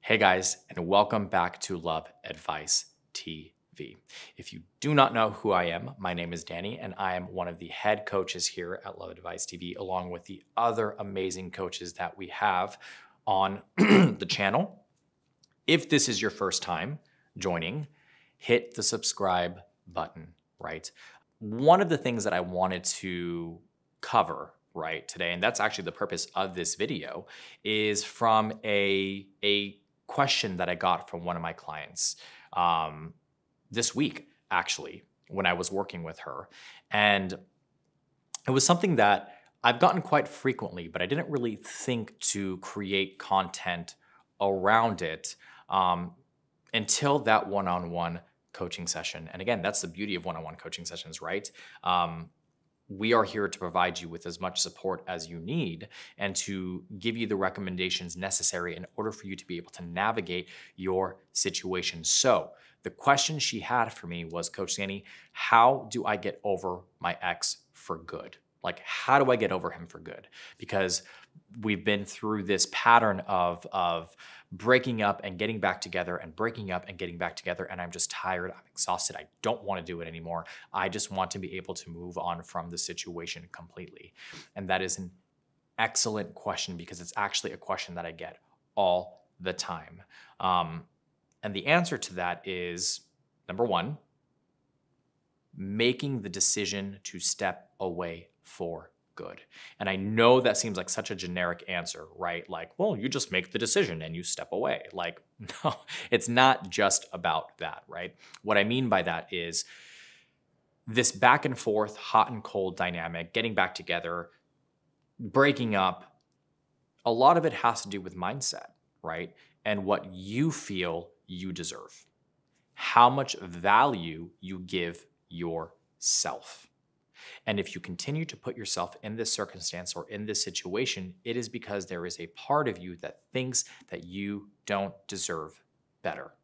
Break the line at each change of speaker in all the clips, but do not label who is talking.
Hey guys, and welcome back to Love Advice TV. If you do not know who I am, my name is Danny, and I am one of the head coaches here at Love Advice TV, along with the other amazing coaches that we have on the channel. If this is your first time joining, hit the subscribe button, right? One of the things that I wanted to cover right today, and that's actually the purpose of this video, is from a question that I got from one of my clients this week, actually, when I was working with her. And it was something that I've gotten quite frequently, but I didn't really think to create content around it until that one-on-one coaching session. And again, that's the beauty of one-on-one coaching sessions, right? We are here to provide you with as much support as you need and to give you the recommendations necessary in order for you to be able to navigate your situation. So the question she had for me was, Coach Danny, how do I get over my ex for good? Like, how do I get over him for good? Because we've been through this pattern of breaking up and getting back together and breaking up and getting back together. And I'm just tired. I'm exhausted. I don't want to do it anymore. I just want to be able to move on from the situation completely. And that is an excellent question because it's actually a question that I get all the time. And the answer to that is, number one, making the decision to step away for good. And I know that seems like such a generic answer, right? Like, well, you just make the decision and you step away. Like, no, it's not just about that, right? What I mean by that is this back and forth, hot and cold dynamic, getting back together, breaking up, a lot of it has to do with mindset, right? And what you feel you deserve, how much value you give yourself. And if you continue to put yourself in this circumstance or in this situation, it is because there is a part of you that thinks that you don't deserve better.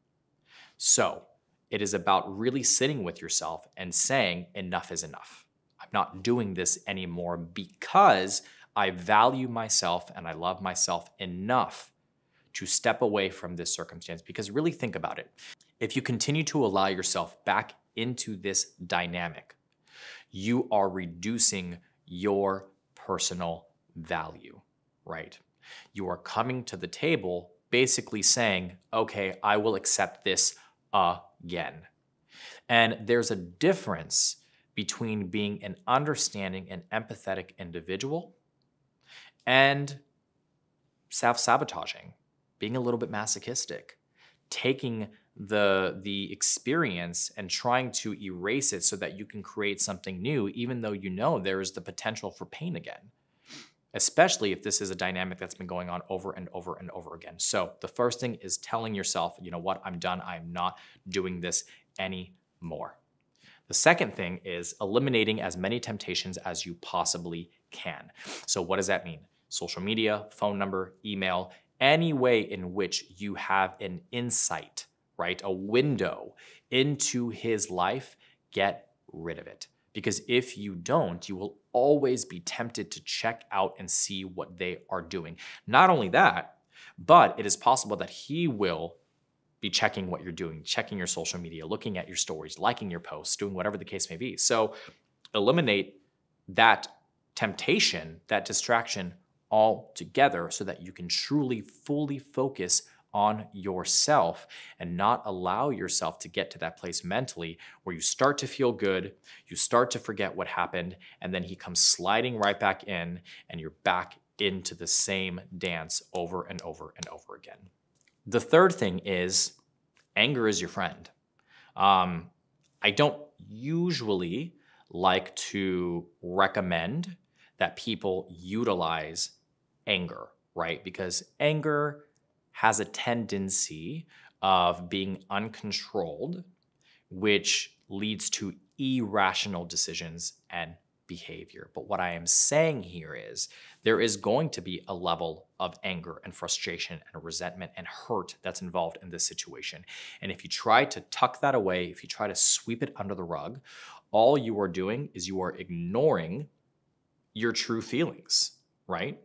So it is about really sitting with yourself and saying, enough is enough. I'm not doing this anymore because I value myself and I love myself enough to step away from this circumstance. Because really think about it. If you continue to allow yourself back into this dynamic, you are reducing your personal value, right? You are coming to the table basically saying, okay, I will accept this again. And there's a difference between being an understanding and empathetic individual and self-sabotaging, being a little bit masochistic, taking the experience and trying to erase it so that you can create something new, even though you know there is the potential for pain again, especially if this is a dynamic that's been going on over and over and over again. So the first thing is telling yourself, you know what, I'm done. I'm not doing this anymore. The second thing is eliminating as many temptations as you possibly can. So what does that mean? Social media, phone number, email, any way in which you have an insight, right? A window into his life, get rid of it. Because if you don't, you will always be tempted to check out and see what they are doing. Not only that, but it is possible that he will be checking what you're doing, checking your social media, looking at your stories, liking your posts, doing whatever the case may be. So eliminate that temptation, that distraction altogether so that you can truly, fully focus on yourself and not allow yourself to get to that place mentally where you start to feel good, you start to forget what happened, and then he comes sliding right back in and you're back into the same dance over and over and over again. The third thing is anger is your friend. I don't usually like to recommend that people utilize anger, right? Because anger has a tendency of being uncontrolled, which leads to irrational decisions and behavior. But what I am saying here is there is going to be a level of anger and frustration and resentment and hurt that's involved in this situation. And if you try to tuck that away, if you try to sweep it under the rug, all you are doing is you are ignoring your true feelings, right?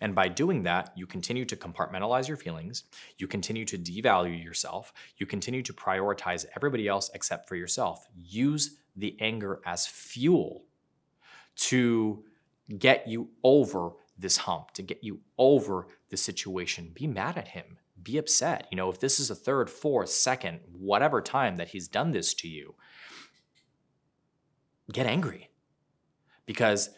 And by doing that, you continue to compartmentalize your feelings, you continue to devalue yourself, you continue to prioritize everybody else except for yourself. Use the anger as fuel to get you over this hump, to get you over the situation. Be mad at him. Be upset. You know, if this is the third, fourth, second, whatever time that he's done this to you, get angry. Because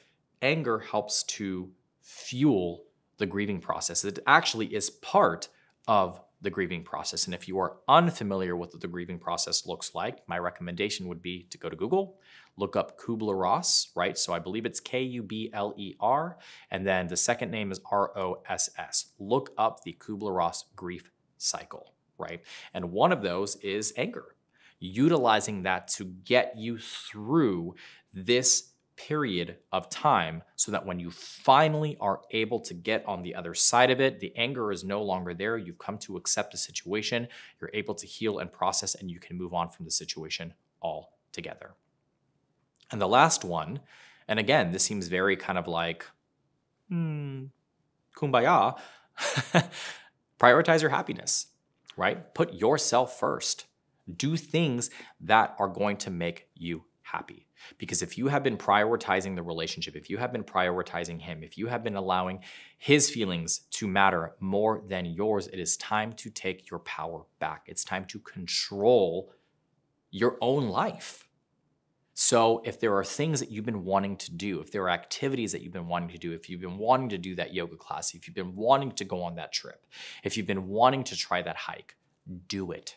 anger helps to fuel the grieving process. It actually is part of the grieving process. And if you are unfamiliar with what the grieving process looks like, my recommendation would be to go to Google, look up Kubler-Ross, right? So I believe it's Kubler, and then the second name is Ross. Look up the Kubler-Ross grief cycle, right? And one of those is anger, utilizing that to get you through this period of time so that when you finally are able to get on the other side of it, the anger is no longer there. You've come to accept the situation. You're able to heal and process, and you can move on from the situation altogether. And the last one, and again, this seems very kind of like, kumbaya, prioritize your happiness, right? Put yourself first. Do things that are going to make you happy. Because if you have been prioritizing the relationship, if you have been prioritizing him, if you have been allowing his feelings to matter more than yours, it is time to take your power back. It's time to control your own life. So if there are things that you've been wanting to do, if there are activities that you've been wanting to do, if you've been wanting to do that yoga class, if you've been wanting to go on that trip, if you've been wanting to try that hike, do it.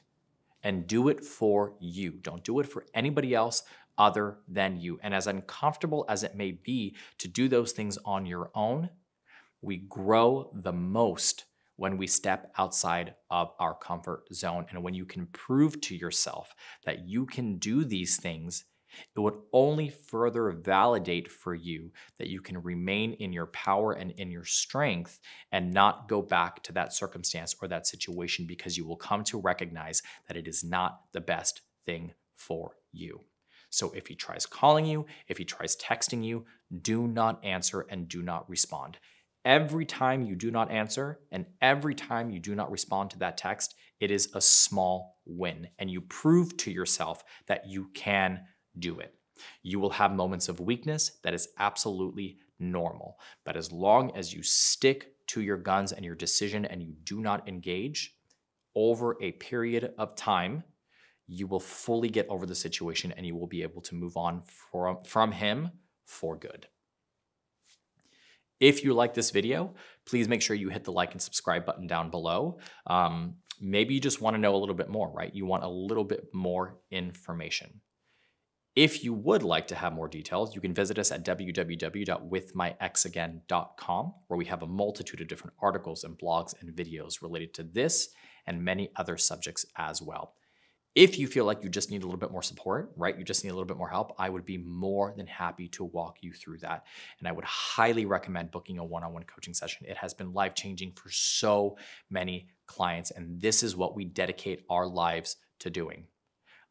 And do it for you. Don't do it for anybody else other than you. And as uncomfortable as it may be to do those things on your own, we grow the most when we step outside of our comfort zone. And when you can prove to yourself that you can do these things, it would only further validate for you that you can remain in your power and in your strength and not go back to that circumstance or that situation, because you will come to recognize that it is not the best thing for you. So if he tries calling you, if he tries texting you, do not answer and do not respond. Every time you do not answer and every time you do not respond to that text, it is a small win. And you prove to yourself that you can do it. You will have moments of weakness. That is absolutely normal. But as long as you stick to your guns and your decision and you do not engage, over a period of time, you will fully get over the situation and you will be able to move on from him for good. If you like this video, please make sure you hit the like and subscribe button down below. Maybe you just want to know a little bit more, right? You want a little bit more information. If you would like to have more details, you can visit us at www.withmyexagain.com, where we have a multitude of different articles and blogs and videos related to this and many other subjects as well. If you feel like you just need a little bit more support, right? You just need a little bit more help, I would be more than happy to walk you through that. And I would highly recommend booking a one-on-one coaching session. It has been life-changing for so many clients, and this is what we dedicate our lives to doing.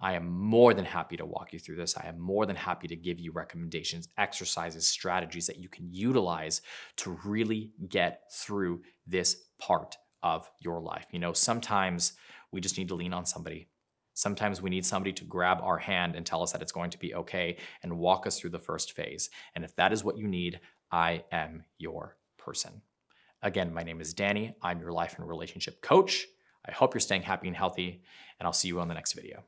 I am more than happy to walk you through this. I am more than happy to give you recommendations, exercises, strategies that you can utilize to really get through this part of your life. You know, sometimes we just need to lean on somebody. Sometimes we need somebody to grab our hand and tell us that it's going to be okay and walk us through the first phase. And if that is what you need, I am your person. Again, my name is Danny. I'm your life and relationship coach. I hope you're staying happy and healthy, and I'll see you on the next video.